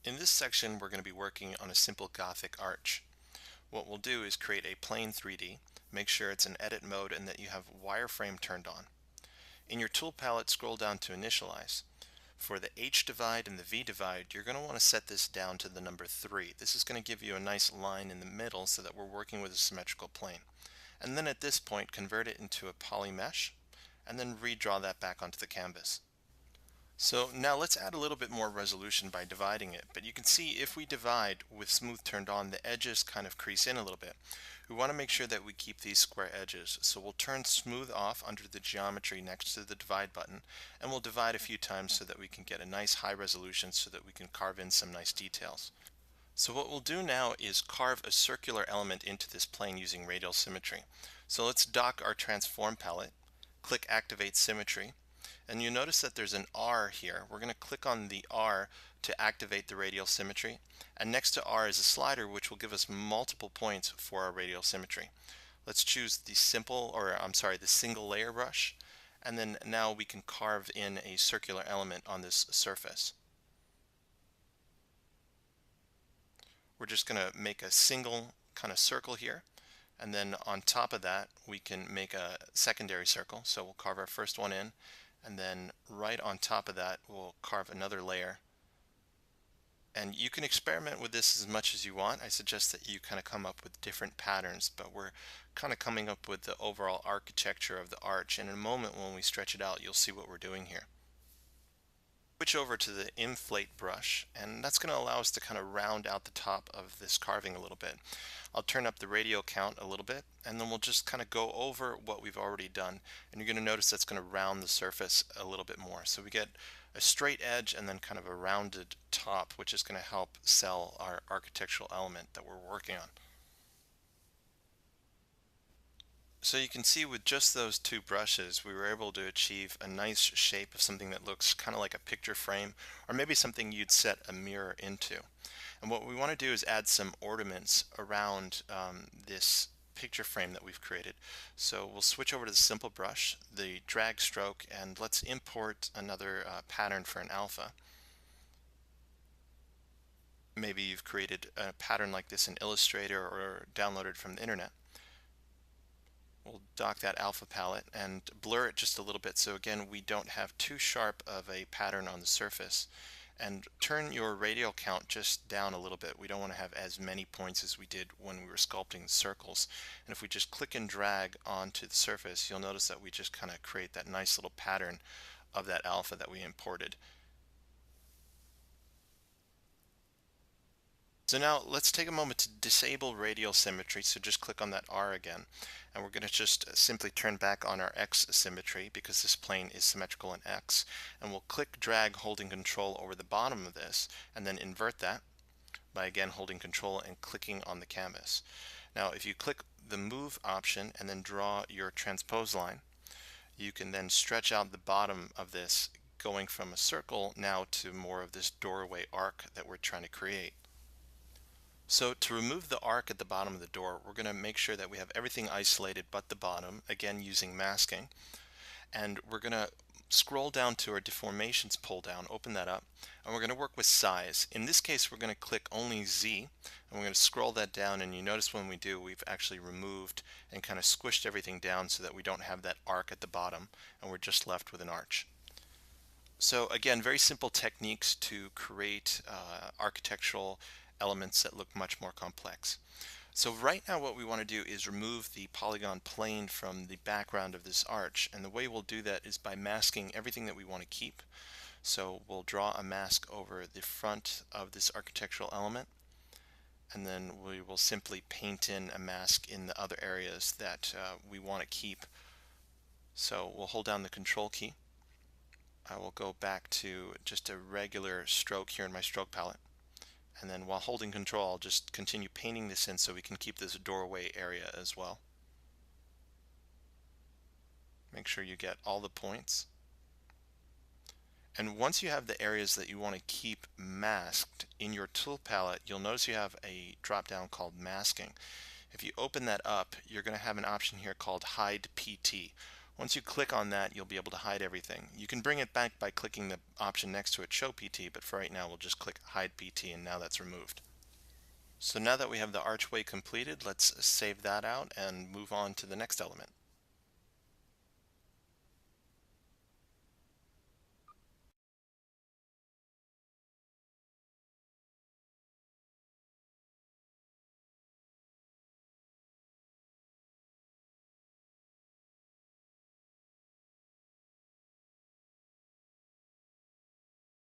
In this section, we're going to be working on a simple Gothic arch. What we'll do is create a plane 3D, make sure it's in edit mode and that you have wireframe turned on. In your tool palette, scroll down to initialize. For the H divide and the V divide, you're going to want to set this down to the number 3. This is going to give you a nice line in the middle so that we're working with a symmetrical plane. And then at this point, convert it into a poly mesh, and then redraw that back onto the canvas. So now let's add a little bit more resolution by dividing it. But you can see if we divide with smooth turned on, the edges kind of crease in a little bit. We want to make sure that we keep these square edges. So we'll turn smooth off under the geometry next to the divide button, and we'll divide a few times so that we can get a nice high resolution so that we can carve in some nice details. So what we'll do now is carve a circular element into this plane using radial symmetry. So let's dock our transform palette, click activate symmetry, and you notice that there's an R here. We're going to click on the R to activate the radial symmetry, and next to R is a slider which will give us multiple points for our radial symmetry. Let's choose the the single layer brush, and then now we can carve in a circular element on this surface. We're just going to make a single kind of circle here, and then on top of that we can make a secondary circle. So we'll carve our first one in, and then right on top of that we'll carve another layer. And you can experiment with this as much as you want. I suggest that you kind of come up with different patterns, but we're kind of coming up with the overall architecture of the arch, and in a moment when we stretch it out you'll see what we're doing here. Switch over to the inflate brush, and that's going to allow us to kind of round out the top of this carving a little bit. I'll turn up the radial count a little bit, and then we'll just kind of go over what we've already done, and you're going to notice that's going to round the surface a little bit more. So we get a straight edge and then kind of a rounded top, which is going to help sell our architectural element that we're working on. So you can see with just those two brushes, we were able to achieve a nice shape of something that looks kind of like a picture frame, or maybe something you'd set a mirror into. And what we want to do is add some ornaments around this picture frame that we've created. So we'll switch over to the simple brush, the drag stroke, and let's import another pattern for an alpha. Maybe you've created a pattern like this in Illustrator or downloaded from the internet. We'll dock that alpha palette and blur it just a little bit so again we don't have too sharp of a pattern on the surface. And turn your radial count just down a little bit. We don't want to have as many points as we did when we were sculpting circles. And if we just click and drag onto the surface, you'll notice that we just kind of create that nice little pattern of that alpha that we imported. So now let's take a moment to disable radial symmetry. So just click on that R again, and we're going to just simply turn back on our X symmetry because this plane is symmetrical in X, and we'll click drag holding control over the bottom of this and then invert that by again holding control and clicking on the canvas. Now if you click the move option and then draw your transpose line, you can then stretch out the bottom of this, going from a circle now to more of this doorway arc that we're trying to create. So to remove the arc at the bottom of the door, we're going to make sure that we have everything isolated but the bottom, again using masking. And we're going to scroll down to our deformations pull down, open that up, and we're going to work with size. In this case, we're going to click only Z, and we're going to scroll that down, and you notice when we do, we've actually removed and kind of squished everything down so that we don't have that arc at the bottom, and we're just left with an arch. So again, very simple techniques to create architectural elements that look much more complex. So right now what we want to do is remove the polygon plane from the background of this arch, and the way we'll do that is by masking everything that we want to keep. So we'll draw a mask over the front of this architectural element, and then we will simply paint in a mask in the other areas that we want to keep. So we'll hold down the control key. I will go back to just a regular stroke here in my stroke palette. And then while holding control, I'll just continue painting this in so we can keep this doorway area as well. Make sure you get all the points. And once you have the areas that you want to keep masked in your tool palette, you'll notice you have a drop down called masking. If you open that up, you're going to have an option here called hide PT. Once you click on that, you'll be able to hide everything. You can bring it back by clicking the option next to it, Show PT, but for right now we'll just click Hide PT, and now that's removed. So now that we have the archway completed, let's save that out and move on to the next element.